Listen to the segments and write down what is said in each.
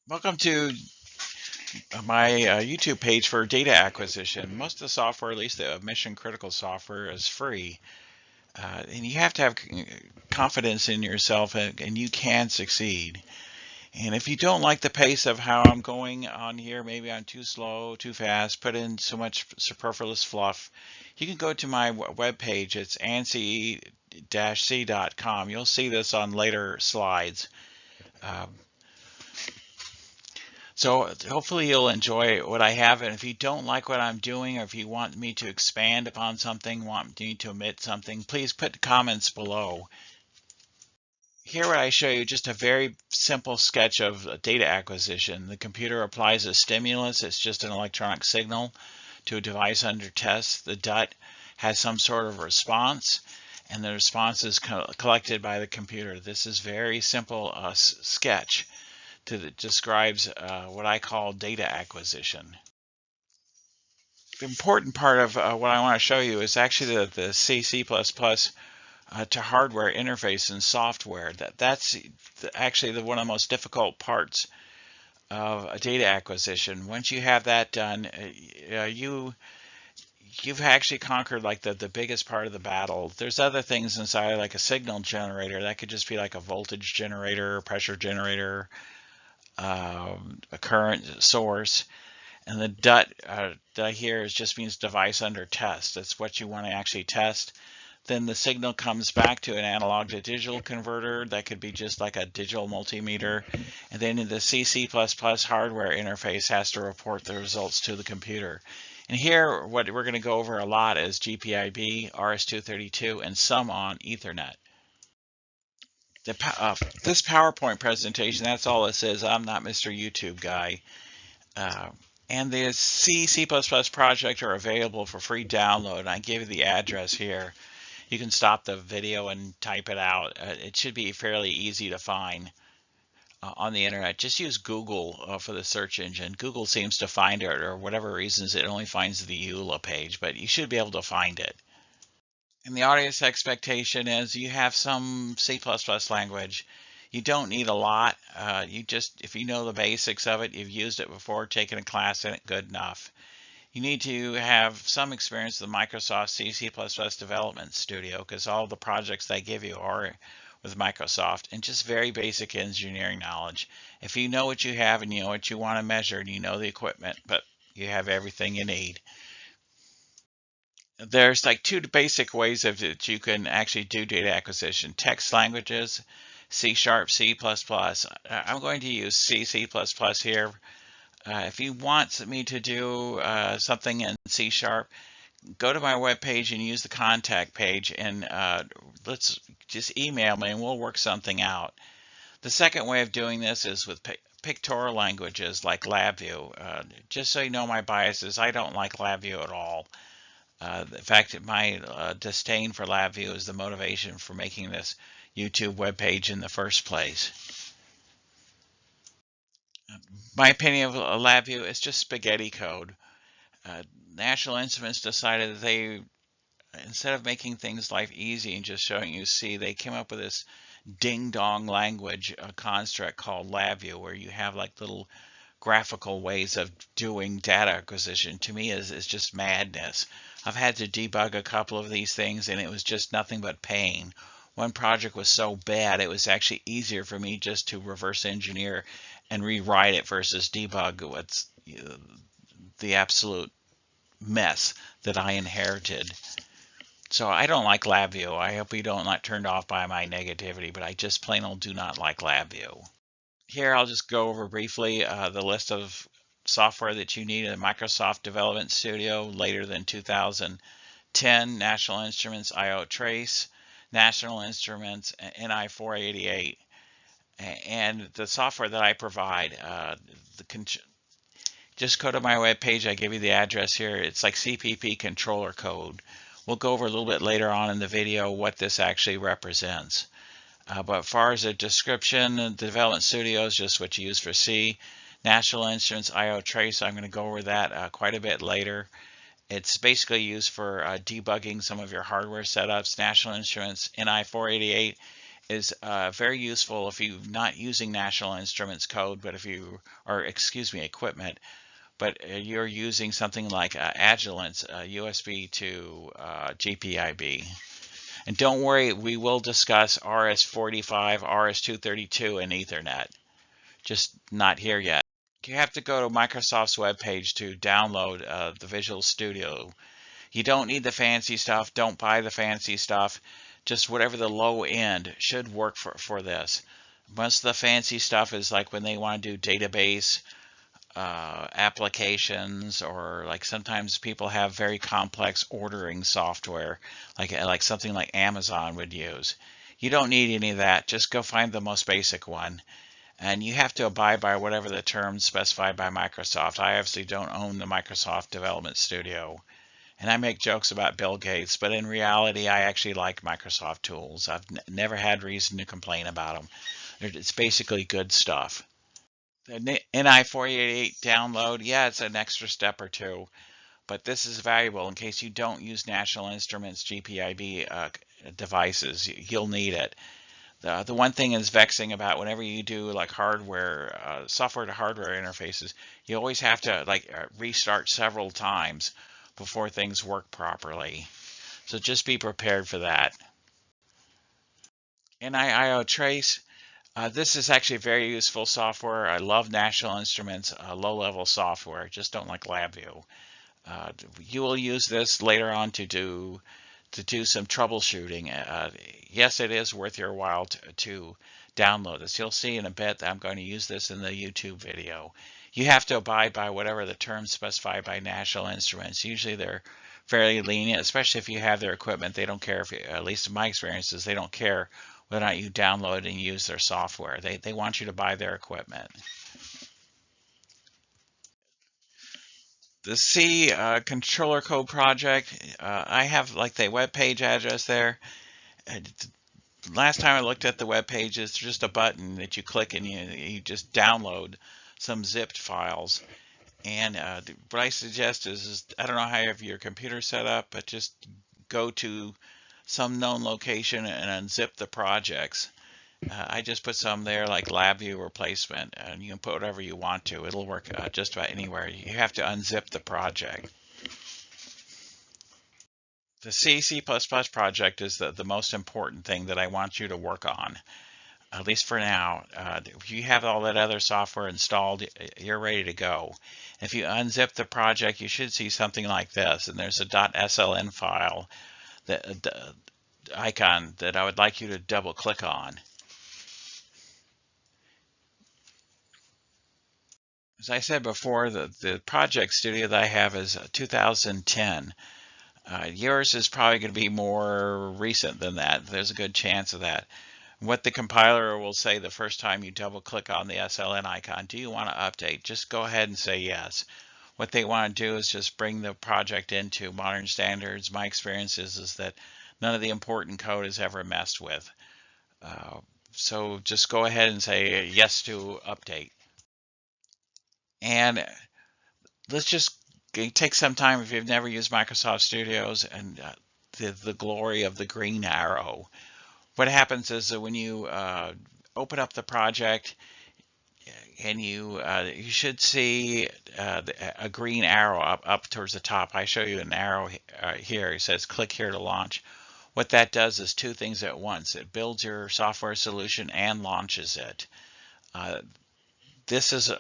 Welcome to my YouTube page for data acquisition. Most of the software, at least the mission critical software, is free. And you have to have confidence in yourself and you can succeed. And if you don't like the pace of how I'm going on here, maybe I'm too slow, too fast, put in so much superfluous fluff, you can go to my webpage. It's ANSI-C.com. You'll see this on later slides. Um, So hopefully you'll enjoy what I have, and if you don't like what I'm doing, or if you want me to expand upon something, want me to omit something, please put comments below. Here what I show you just a very simple sketch of data acquisition. The computer applies a stimulus, it's just an electronic signal, to a device under test. The DUT has some sort of response, and the response is collected by the computer. This is very simple sketch that describes what I call data acquisition. The important part of what I want to show you is actually the C++ to hardware interface and software. That's actually one of the most difficult parts of a data acquisition. Once you have that done, you've actually conquered like the biggest part of the battle. There's other things inside, like a signal generator. That could just be like a voltage generator, pressure generator, a current source. And the DUT here just means device under test. That's what you want to actually test. Then the signal comes back to an analog to digital converter. That could be just like a digital multimeter. And then the C++ hardware interface has to report the results to the computer. And here, what we're going to go over a lot is GPIB, RS-232, and some on Ethernet. This PowerPoint presentation, that's all it says. I'm not Mr. YouTube guy. And the C++ project are available for free download. I gave you the address here. You can stop the video and type it out. It should be fairly easy to find on the internet. Just use Google for the search engine. Google seems to find it, or whatever reasons, it only finds the EULA page, but you should be able to find it. And the audience expectation is you have some C++ language. You don't need a lot. You just, if you know the basics of it, you've used it before, taken a class in it, good enough. You need to have some experience with the Microsoft C++ Development Studio, because all the projects they give you are with Microsoft, and just very basic engineering knowledge. If you know what you have and you know what you want to measure and you know the equipment, but you have everything you need. There's like two basic ways of that you can actually do data acquisition: text languages, C#, C++. I'm going to use C++ here. If you want me to do something in C#, go to my webpage and use the contact page, and let's just email me and we'll work something out. The second way of doing this is with pictorial languages like LabView. Just so you know my biases, I don't like LabView at all. In fact, my disdain for LabView is the motivation for making this YouTube webpage in the first place. My opinion of LabView is just spaghetti code. National Instruments decided that they, instead of making things life easy and just showing you C, they came up with this ding-dong language construct called LabView, where you have like little graphical ways of doing data acquisition. To me is just madness. I've had to debug a couple of these things and it was just nothing but pain. One project was so bad it was actually easier for me just to reverse engineer and rewrite it versus debug what's the absolute mess that I inherited. So I don't like LabView. I hope you don't not turned off by my negativity, but I just plain old do not like LabView. Here I'll just go over briefly the list of software that you need in Microsoft Development Studio later than 2010. National Instruments IO Trace, National Instruments NI488, and the software that I provide. Just go to my webpage. I give you the address here. It's like CPP controller code. We'll go over a little bit later on in the video what this actually represents. But as far as the description, the Development Studio is just what you use for C. National Instruments IO Trace, I'm going to go over that quite a bit later. It's basically used for debugging some of your hardware setups. National Instruments NI488 is very useful if you're not using National Instruments code, but if you, or excuse me, equipment, but you're using something like Agilent's USB to GPIB. And don't worry, we will discuss RS-45, RS-232, and Ethernet. Just not here yet. You have to go to Microsoft's webpage to download the Visual Studio. You don't need the fancy stuff. Don't buy the fancy stuff. Just whatever the low end should work for this. Most of the fancy stuff is like when they want to do database applications, or like sometimes people have very complex ordering software, like something like Amazon would use. You don't need any of that. Just go find the most basic one. And you have to abide by whatever the terms specified by Microsoft. I obviously don't own the Microsoft Development Studio. And I make jokes about Bill Gates, but in reality, I actually like Microsoft tools. I've never had reason to complain about them. It's basically good stuff. The NI-488 download, yeah, it's an extra step or two, but this is valuable in case you don't use National Instruments GPIB devices. You'll need it. The one thing is vexing about whenever you do like hardware, software to hardware interfaces, you always have to restart several times before things work properly. So just be prepared for that. NIIO Trace, this is actually very useful software. I love National Instruments low-level software. Just don't like LabView. You will use this later on to do some troubleshooting. Yes, it is worth your while to download this. You'll see in a bit that I'm going to use this in the YouTube video. You have to abide by whatever the terms specified by National Instruments. Usually they're fairly lenient, especially if you have their equipment. They don't care if, at least in my experiences, they don't care whether or not you download and use their software. They want you to buy their equipment. The C controller code project, I have like the web page address there. Last time I looked at the web page, it's just a button that you click and you just download some zipped files. And what I suggest is I don't know how you have your computer set up, but just go to some known location and unzip the projects. I just put some there like LabView replacement, and you can put whatever you want to. It'll work just about anywhere. You have to unzip the project. The C++ project is the most important thing that I want you to work on, at least for now. If you have all that other software installed, you're ready to go. If you unzip the project, you should see something like this, and there's a .sln file, the icon that I would like you to double click on. As I said before, the project studio that I have is 2010. Yours is probably going to be more recent than that. There's a good chance of that. What the compiler will say the first time you double click on the SLN icon, do you want to update? Just go ahead and say yes. What they want to do is just bring the project into modern standards. My experience is that none of the important code is ever messed with. So just go ahead and say yes to update. And let's just take some time, if you've never used Microsoft Studios, and the glory of the green arrow. What happens is that when you open up the project, and you should see a green arrow up towards the top. I show you an arrow here. It says click here to launch. What that does is two things at once. It builds your software solution and launches it. This is,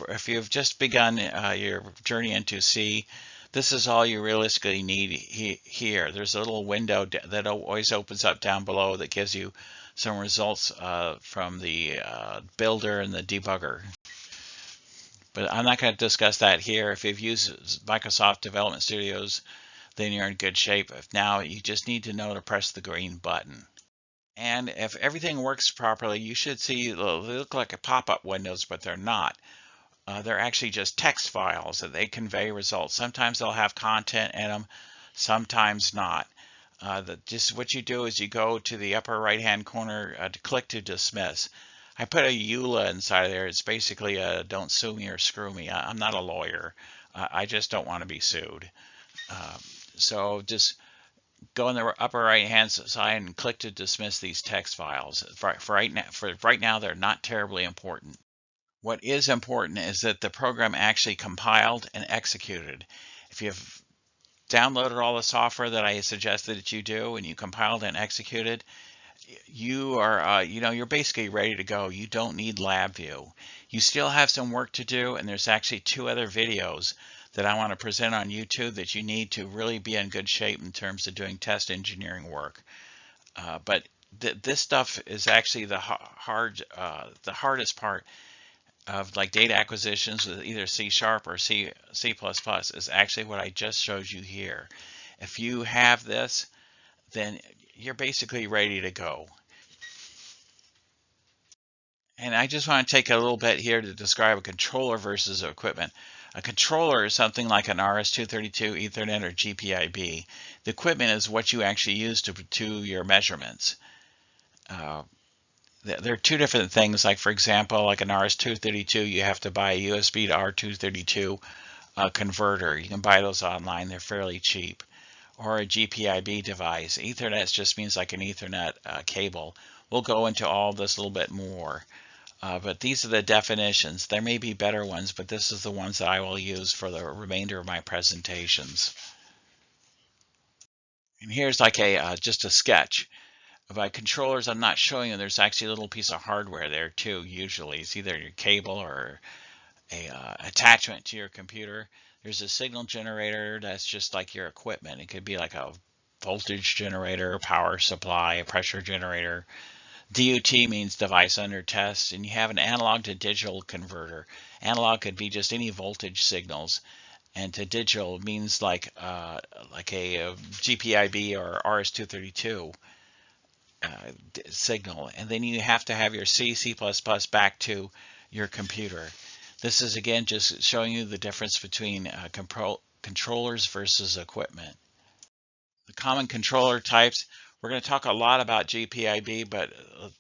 if you've just begun your journey into C, this is all you realistically need here. There's a little window that always opens up down below that gives you some results from the builder and the debugger. But I'm not going to discuss that here. If you've used Microsoft Development Studios, then you're in good shape. If now you just need to know to press the green button. And if everything works properly, you should see they look like a pop-up windows, but they're not. They're actually just text files that they convey results. Sometimes they'll have content in them, sometimes not. Just what you do is you go to the upper right-hand corner to click to dismiss. I put a EULA inside there. It's basically a don't sue me or screw me. I'm not a lawyer. I just don't want to be sued. So just go on the upper right hand side and click to dismiss these text files. For right now, they're not terribly important. What is important is that the program actually compiled and executed. If you've downloaded all the software that I suggested that you do and you compiled and executed, you are, you're basically ready to go. You don't need LabView. You still have some work to do, and there's actually 2 other videos that I want to present on YouTube that you need to really be in good shape in terms of doing test engineering work. But this stuff is actually the hardest part of like data acquisitions with either C# or C++ is actually what I just showed you here. If you have this, then you're basically ready to go. And I just want to take a little bit here to describe a controller versus equipment. A controller is something like an RS-232, Ethernet, or GPIB. The equipment is what you actually use to your measurements. There are 2 different things. Like for example, like an RS-232, you have to buy a USB to R232 converter. You can buy those online. They're fairly cheap. Or a GPIB device. Ethernet just means like an Ethernet cable. We'll go into all this a little bit more. But these are the definitions. There may be better ones, but this is the ones that I will use for the remainder of my presentations. And here's like a just a sketch. By controllers, I'm not showing you. There's actually a little piece of hardware there too. Usually, it's either your cable or a attachment to your computer. There's a signal generator that's just like your equipment. It could be like a voltage generator, power supply, a pressure generator. DUT means device under test, and you have an analog to digital converter. Analog could be just any voltage signals, and to digital means like a GPIB or RS-232 signal. And then you have to have your C++ back to your computer. This is again just showing you the difference between controllers versus equipment. The common controller types, we're going to talk a lot about GPIB, but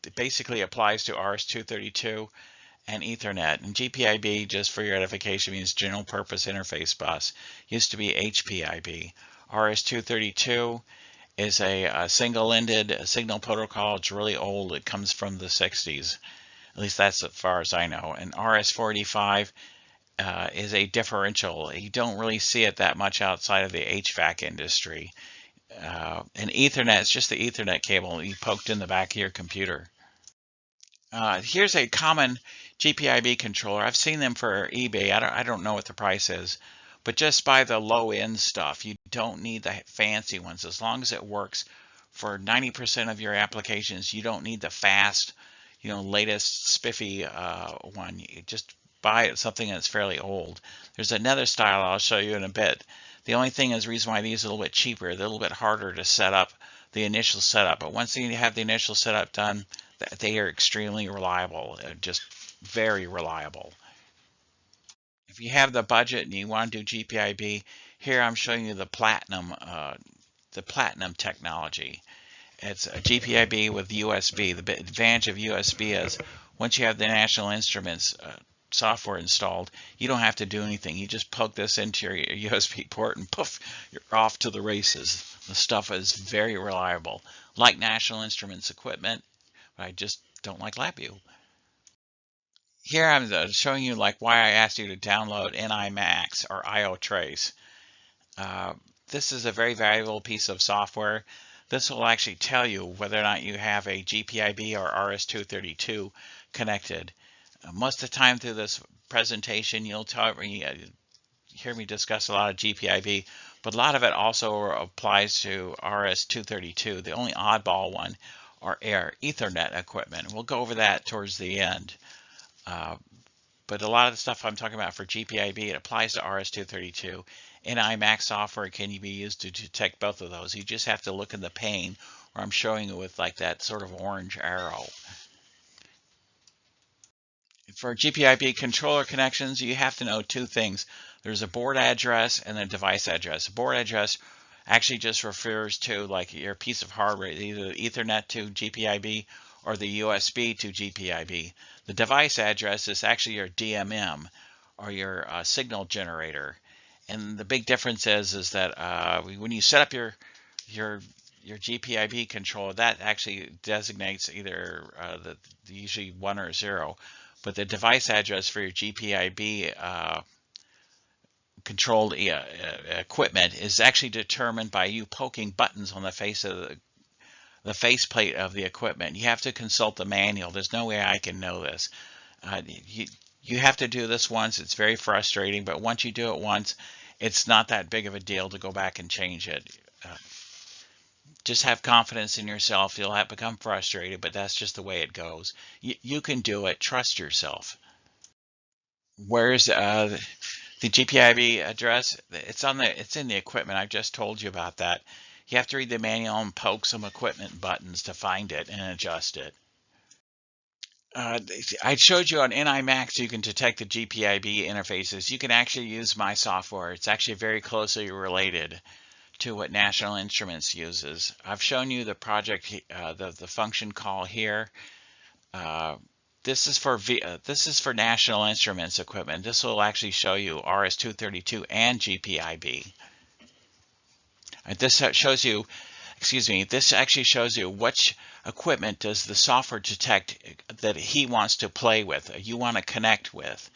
it basically applies to RS-232 and Ethernet. And GPIB, just for your edification, means General Purpose Interface Bus. Used to be HPIB. RS-232 is a single-ended signal protocol. It's really old. It comes from the 60s. At least that's as far as I know. And RS-485 is a differential. You don't really see it that much outside of the HVAC industry. And Ethernet is just the Ethernet cable you poked in the back of your computer. Here's a common GPIB controller. I've seen them for eBay. I don't know what the price is, but just buy the low-end stuff. You don't need the fancy ones. As long as it works for 90% of your applications, you don't need the fast, latest spiffy one. You just buy something that's fairly old. There's another style I'll show you in a bit. The only thing is the reason why these are a little bit cheaper, they're a little bit harder to set up, the initial setup. But once you have the initial setup done, they are extremely reliable, just very reliable. If you have the budget and you want to do GPIB, here I'm showing you the platinum technology. It's a GPIB with USB. The advantage of USB is once you have the National Instruments software installed, you don't have to do anything. You just plug this into your USB port and poof, you're off to the races. The stuff is very reliable. Like National Instruments equipment, but I just don't like LabView. Here I'm showing you like why I asked you to download NIMax or IOTrace. This is a very valuable piece of software. This will actually tell you whether or not you have a GPIB or RS-232 connected. Most of the time through this presentation, you'll hear me discuss a lot of GPIB, but a lot of it also applies to RS-232. The only oddball one are Ethernet equipment. We'll go over that towards the end. But a lot of the stuff I'm talking about for GPIB, it applies to RS-232. NIMax software can be used to detect both of those. You just have to look in the pane where I'm showing you with like that sort of orange arrow. For GPIB controller connections, you have to know 2 things. There's a board address and a device address. Board address actually just refers to like your piece of hardware, either Ethernet to GPIB or the USB to GPIB. The device address is actually your DMM or your signal generator. And the big difference is that when you set up your your GPIB controller, that actually designates either usually 1 or 0, but the device address for your GPIB controlled equipment is actually determined by you poking buttons on the face of the faceplate of the equipment. You have to consult the manual. There's no way I can know this. You have to do this once. It's very frustrating, but once you do it once, it's not that big of a deal to go back and change it. Just have confidence in yourself. You'll have become frustrated, but that's just the way it goes. You can do it. Trust yourself. Where's the GPIB address? It's in the equipment. I just told you about that. You have to read the manual and poke some equipment buttons to find it and adjust it. I showed you on NIMax you can detect the GPIB interfaces. You can actually use my software. It's actually very closely related to what National Instruments uses. I've shown you the project, the function call here. This is for National Instruments equipment. This will actually show you RS-232 and GPIB. This shows you, this actually shows you which equipment does the software detect that he wants to play with, you want to connect with.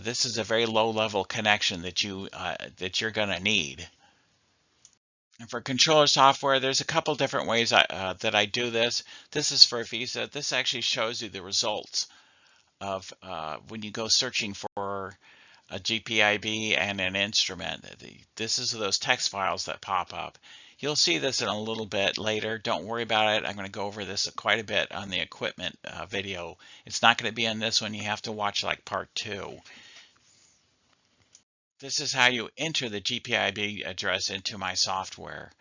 This is a very low-level connection that you're going to need. And for controller software, there's a couple different ways that I do this. This is for Visa. This actually shows you the results of when you go searching for a GPIB and an instrument. This is those text files that pop up. You'll see this in a little bit later. Don't worry about it. I'm going to go over this quite a bit on the equipment video. It's not going to be on this one. You have to watch like part 2. This is how you enter the GPIB address into my software.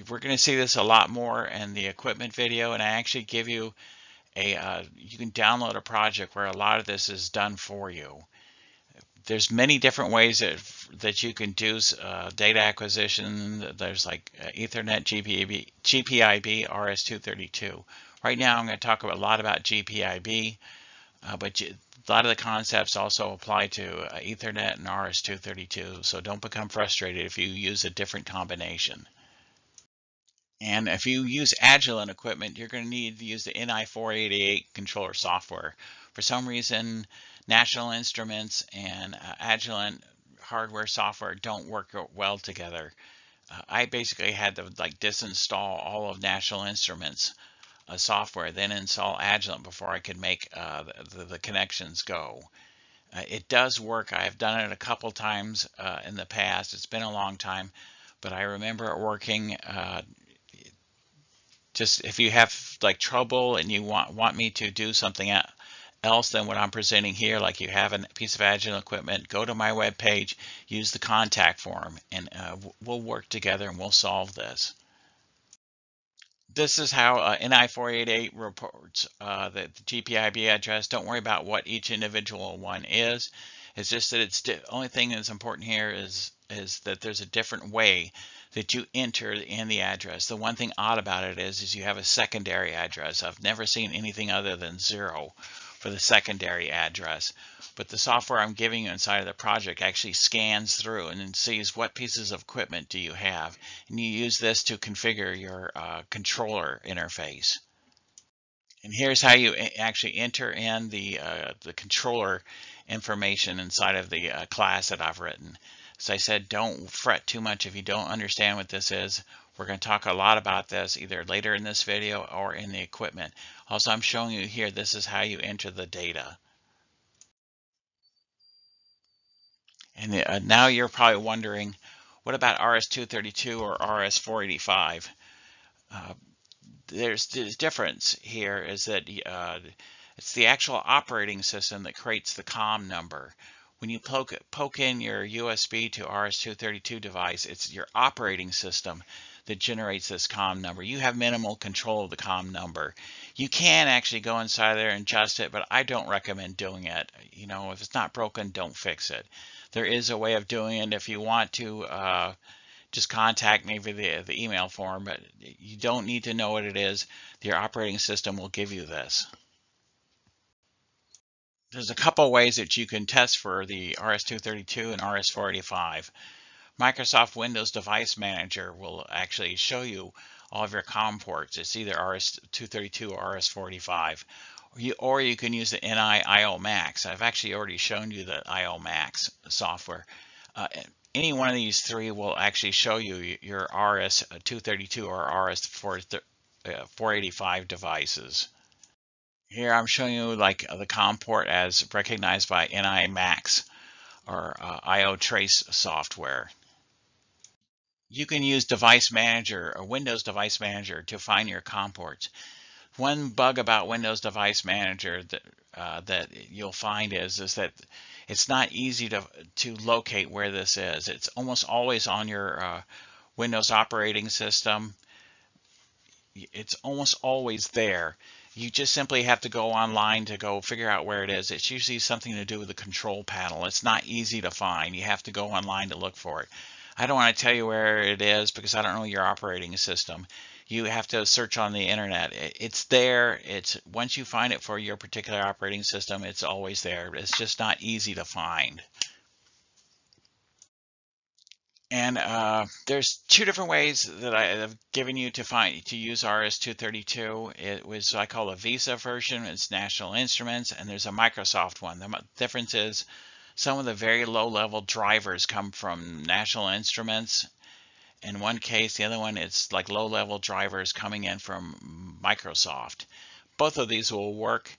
We're going to see this a lot more in the equipment video, and I actually give you you can download a project where a lot of this is done for you. There's many different ways that you can do data acquisition. There's like Ethernet, GPIB, RS-232. Right now I'm going to talk a lot about GPIB, but a lot of the concepts also apply to Ethernet and RS-232, so don't become frustrated if you use a different combination. And if you use Agilent equipment, you're going to need to use the NI488 controller software. For some reason, National Instruments and Agilent hardware software don't work well together. I basically had to like disinstall all of National Instruments software, then install Agilent before I could make the connections go. It does work. I've done it a couple times in the past. It's been a long time, but I remember it working. Just if you have like trouble and you want me to do something else than what I'm presenting here, like you have a piece of Agilent equipment, go to my web page, use the contact form, and we'll work together and we'll solve this. This is how NI488 reports the GPIB address. Don't worry about what each individual one is. It's just that the only thing that's important here is that there's a different way that you enter in the address. The one thing odd about it is you have a secondary address. I've never seen anything other than 0 for the secondary address. But the software I'm giving you inside of the project actually scans through and then sees what pieces of equipment do you have. And you use this to configure your controller interface. And here's how you actually enter in the controller information inside of the class that I've written. As I said, don't fret too much if you don't understand what this is. We're going to talk a lot about this either later in this video or in the equipment. Also, I'm showing you here, this is how you enter the data. And now you're probably wondering, what about RS-232 or RS-485? There's the difference here is that it's the actual operating system that creates the COM number. When you poke in your USB to RS-232 device, it's your operating system that generates this COM number. You have minimal control of the COM number. You can actually go inside there and adjust it, but I don't recommend doing it. You know, if it's not broken, don't fix it. There is a way of doing it if you want to. Just contact me via the email form, but you don't need to know what it is. Your operating system will give you this. There's a couple ways that you can test for the RS-232 and RS-485. Microsoft Windows Device Manager will actually show you all of your COM ports. It's either RS-232 or RS-45. Or you can use the NI-IO Max. I've actually already shown you the IO Max software. Any one of these three will actually show you your RS-232 or RS-485 devices. Here I'm showing you like the COM port as recognized by NI Max or IO Trace software. You can use Device Manager or Windows Device Manager to find your COM ports. One bug about Windows Device Manager that you'll find is that it's not easy to locate where this is. It's almost always on your Windows operating system. It's almost always there. You just simply have to go online to go figure out where it is. It's usually something to do with the control panel. It's not easy to find. You have to go online to look for it. I don't want to tell you where it is because I don't know your operating system. You have to search on the internet. It's there. It's once you find it for your particular operating system, it's always there. It's just not easy to find. And there's two different ways that I have given you to use RS-232. It was I call a Visa version. It's National Instruments, and there's a Microsoft one. The difference is some of the very low-level drivers come from National Instruments. In one case, the other one it's like low-level drivers coming in from Microsoft. Both of these will work.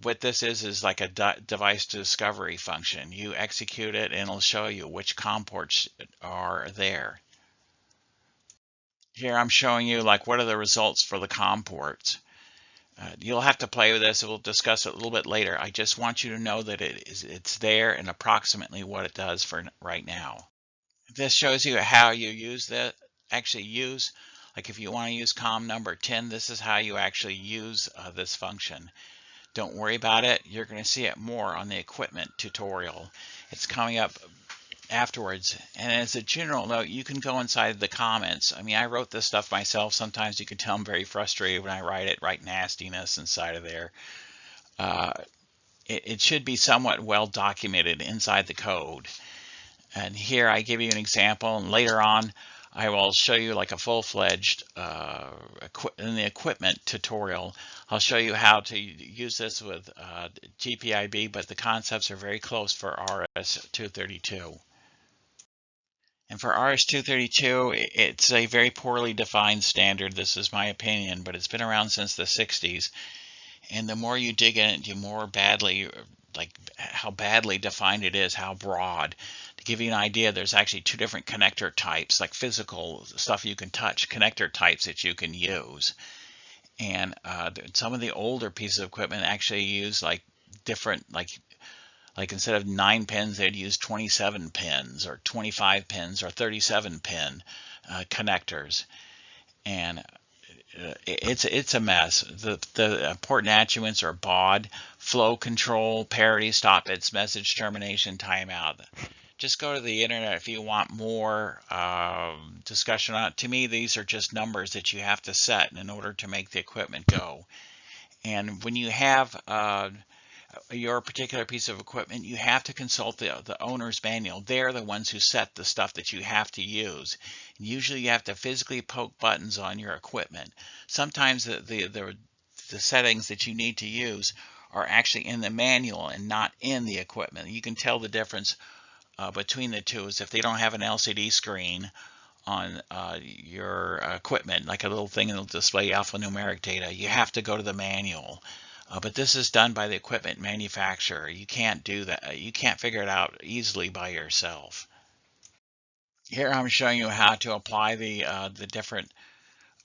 What this is like a device discovery function. You execute it and it'll show you which COM ports are there. Here I'm showing you like what are the results for the COM ports. You'll have to play with this. We'll discuss it a little bit later. I just want you to know that it's there and approximately what it does for right now. This shows you how you use that. Actually use, like if you want to use COM number 10, this is how you actually use this function. Don't worry about it. You're going to see it more on the equipment tutorial. It's coming up afterwards. And as a general note, you can go inside the comments. I mean, I wrote this stuff myself. Sometimes you can tell I'm very frustrated when I write nastiness inside of there. It should be somewhat well documented inside the code. And here I give you an example, and later on I will show you like a full-fledged in the equipment tutorial. I'll show you how to use this with GPIB, but the concepts are very close for RS-232. And for RS-232, it's a very poorly defined standard. This is my opinion, but it's been around since the 60s. And the more you dig in it, the more badly, like how badly defined it is, how broad. To give you an idea, there's actually two different connector types, like physical stuff you can touch, connector types that you can use. And some of the older pieces of equipment actually use like different, like instead of 9 pins, they'd use 27 pins or 25 pins or 37 pin connectors. And it's a mess. The important attributes are baud, flow control, parity, stop bits, message termination, timeout. Just go to the internet if you want more discussion on it. To me, these are just numbers that you have to set in order to make the equipment go. And when you have your particular piece of equipment, you have to consult the owner's manual. They're the ones who set the stuff that you have to use. And usually you have to physically poke buttons on your equipment. Sometimes the settings that you need to use are actually in the manual and not in the equipment. You can tell the difference between the two is if they don't have an LCD screen on your equipment, like a little thing that'll display alphanumeric data, you have to go to the manual. But this is done by the equipment manufacturer. You can't do that. You can't figure it out easily by yourself. Here I'm showing you how to apply the different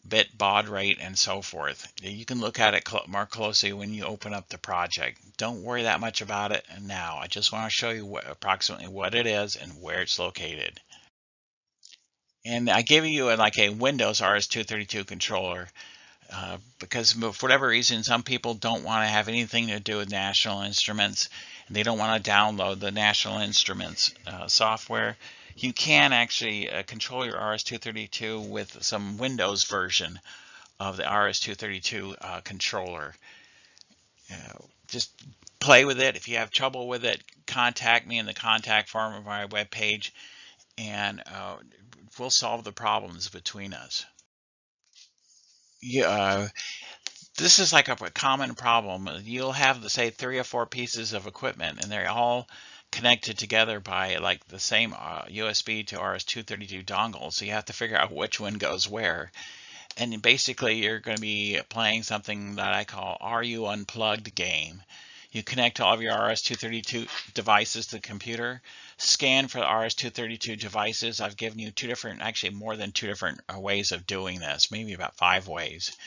bit baud rate and so forth. You can look at it more closely when you open up the project. Don't worry that much about it now. I just want to show you approximately what it is and where it's located. And I gave you like a Windows RS-232 controller because for whatever reason, some people don't want to have anything to do with National Instruments, and they don't want to download the National Instruments software. You can actually control your RS-232 with some Windows version of the RS-232 controller. Just play with it. If you have trouble with it, contact me in the contact form of my webpage, and we'll solve the problems between us. Yeah, this is like a common problem. You'll have, say, 3 or 4 pieces of equipment, and they're all connected together by like the same USB to RS-232 dongle. So you have to figure out which one goes where. And basically, you're going to be playing something that I call "Are You Unplugged" game. You connect all of your RS-232 devices to the computer, scan for the RS-232 devices. I've given you 2 different, actually more than 2 different ways of doing this, maybe about 5 ways.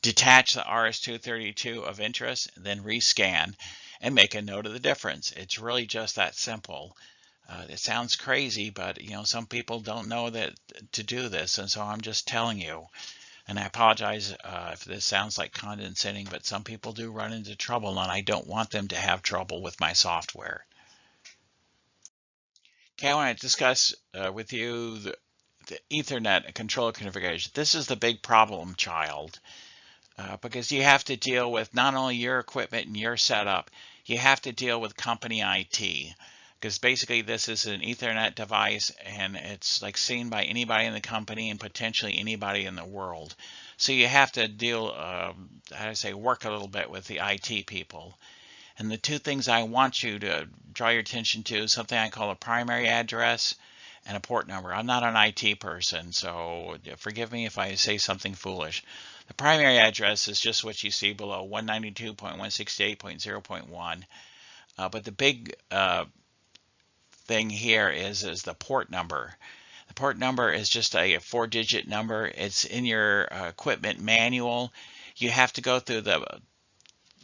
Detach the RS-232 of interest, then rescan and make a note of the difference. It's really just that simple. It sounds crazy, but some people don't know that to do this, and so I'm just telling you. And I apologize if this sounds like condescending, but some people do run into trouble, and I don't want them to have trouble with my software. Okay, I want to discuss with you the Ethernet controller configuration. This is the big problem child. Because you have to deal with not only your equipment and your setup, you have to deal with company IT. Because basically this is an Ethernet device, and it's like seen by anybody in the company and potentially anybody in the world. So you have to deal, how do I say, work a little bit with the IT people. And the 2 things I want you to draw your attention to is something I call a primary address and a port number. I'm not an IT person, so forgive me if I say something foolish. The primary address is just what you see below, 192.168.0.1. But the big thing here is the port number. The port number is just a 4-digit number. It's in your equipment manual. You have to go through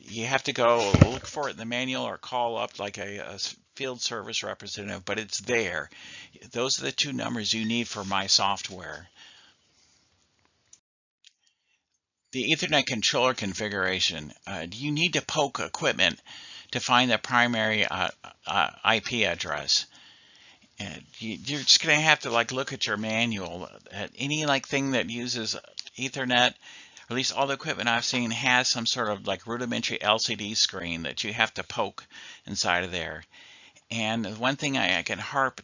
you have to go look for it in the manual or call up like a field service representative, but it's there. Those are the 2 numbers you need for my software. The Ethernet controller configuration, you need to poke equipment to find the primary IP address. And you're just going to have to look at your manual. Any thing that uses Ethernet, or at least all the equipment I've seen, has some sort of rudimentary LCD screen that you have to poke inside of there. And one thing I can harp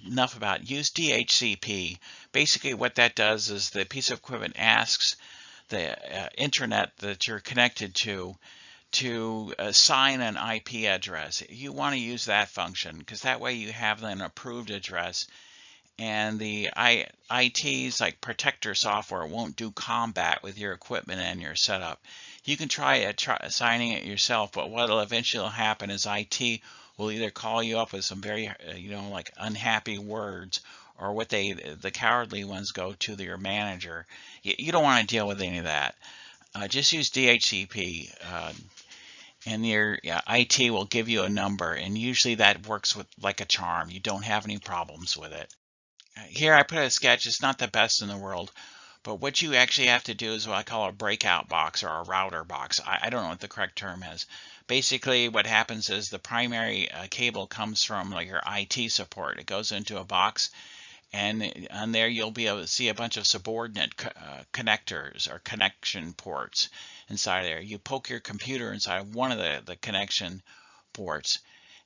enough about, use DHCP. Basically what that does is the piece of equipment asks the internet that you're connected to assign an IP address. You want to use that function because that way you have an approved address, and the IT's protector software won't do combat with your equipment and your setup. You can try assigning it yourself, but what will eventually happen is IT will either call you up with some very unhappy words, or what the cowardly ones go to your manager. You don't want to deal with any of that. Just use DHCP. And your IT will give you a number, and usually that works with like a charm. You don't have any problems with it. Here I put a sketch. It's not the best in the world, but what you actually have to do is what I call a breakout box or a router box. I don't know what the correct term is. Basically what happens is the primary cable comes from your IT support. It goes into a box, and on there you'll be able to see a bunch of subordinate connectors or connection ports inside there. You poke your computer inside one of the connection ports,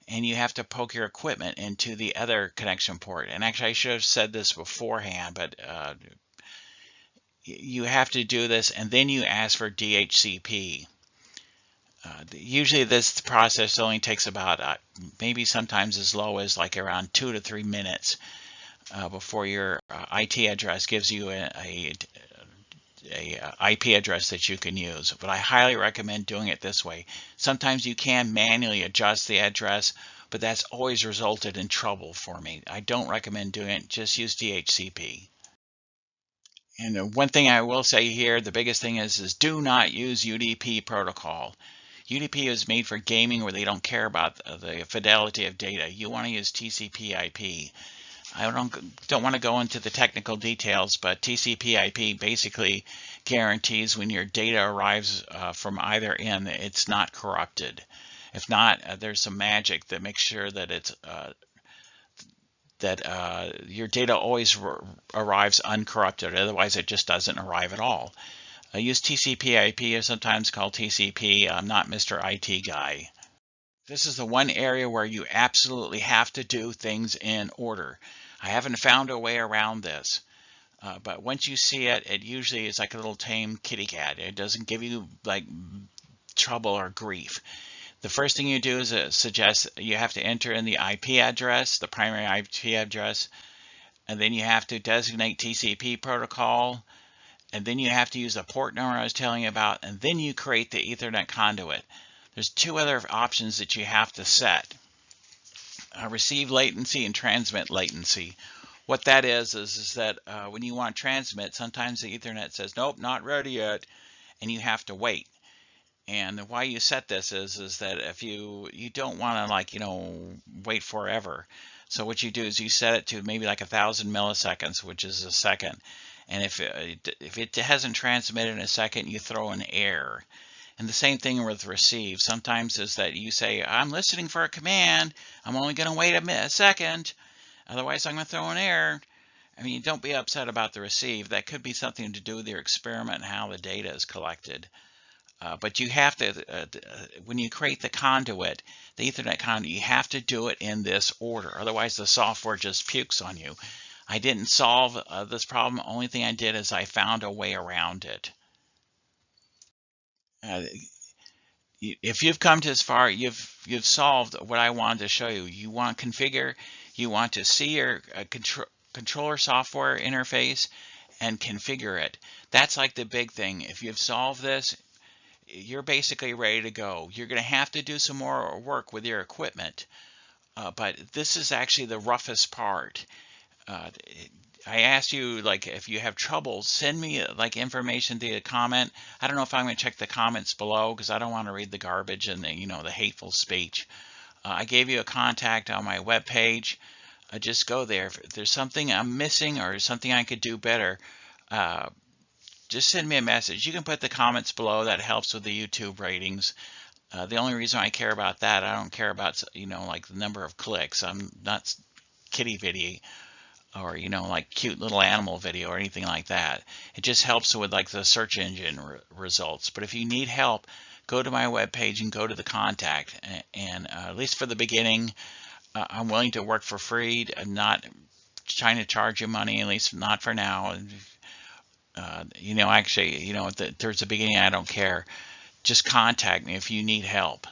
and you have to poke your equipment into the other connection port. And actually I should have said this beforehand, but you have to do this, and then you ask for DHCP. Usually this process only takes about maybe sometimes as low as around 2 to 3 minutes before your IT address gives you a IP address that you can use. But I highly recommend doing it this way. Sometimes you can manually adjust the address, but that's always resulted in trouble for me. I don't recommend doing it. Just use DHCP. And one thing I will say here, the biggest thing is do not use UDP protocol. UDP is made for gaming where they don't care about the fidelity of data. You want to use TCP/IP. I don't want to go into the technical details, but TCP/IP basically guarantees when your data arrives from either end, it's not corrupted. If not, there's some magic that makes sure that it's your data always arrives uncorrupted. Otherwise, it just doesn't arrive at all. I use TCP/IP, or sometimes called TCP. I'm not Mr. IT guy. This is the one area where you absolutely have to do things in order. I haven't found a way around this. But once you see it, it usually is like a little tame kitty cat. It doesn't give you like trouble or grief. The first thing you do is suggest you have to enter in the IP address, the primary IP address, and then you have to designate TCP protocol, and then you have to use the port number I was telling you about, and then you create the Ethernet conduit. There's two other options that you have to set. Receive latency and transmit latency. What that is that when you want to transmit, sometimes the Ethernet says, nope, not ready yet, and you have to wait. And why you set this is that if you don't want to, like, wait forever. So what you do is you set it to maybe like 1,000 milliseconds, which is a second. And if it hasn't transmitted in a second, you throw an error. And the same thing with receive. Sometimes is that you say, I'm listening for a command. I'm only going to wait a second. Otherwise, I'm going to throw an error. I mean, don't be upset about the receive. That could be something to do with your experiment and how the data is collected. But you have to, when you create the conduit, the Ethernet conduit, you have to do it in this order. Otherwise, the software just pukes on you. I didn't solve this problem. The only thing I did is I found a way around it. If you've come this far, you've solved what I wanted to show you. You want to configure, you want to see your controller software interface and configure it. That's like the big thing. If you've solved this, you're basically ready to go. You're going to have to do some more work with your equipment, but this is actually the roughest part. I asked you, like, if you have trouble, send me like information via comment. I don't know if I'm going to check the comments below because I don't want to read the garbage and the hateful speech. I gave you a contact on my webpage. Just go there. If there's something I'm missing or something I could do better, just send me a message. You can put the comments below. That helps with the YouTube ratings. The only reason I care about that, I don't care about like the number of clicks. I'm not kitty video or like cute little animal video or anything like that. It just helps with like the search engine results. But if you need help, go to my webpage and go to the contact. And at least for the beginning, I'm willing to work for free. I'm not trying to charge you money, at least not for now. Actually, towards the beginning, I don't care. Just contact me if you need help.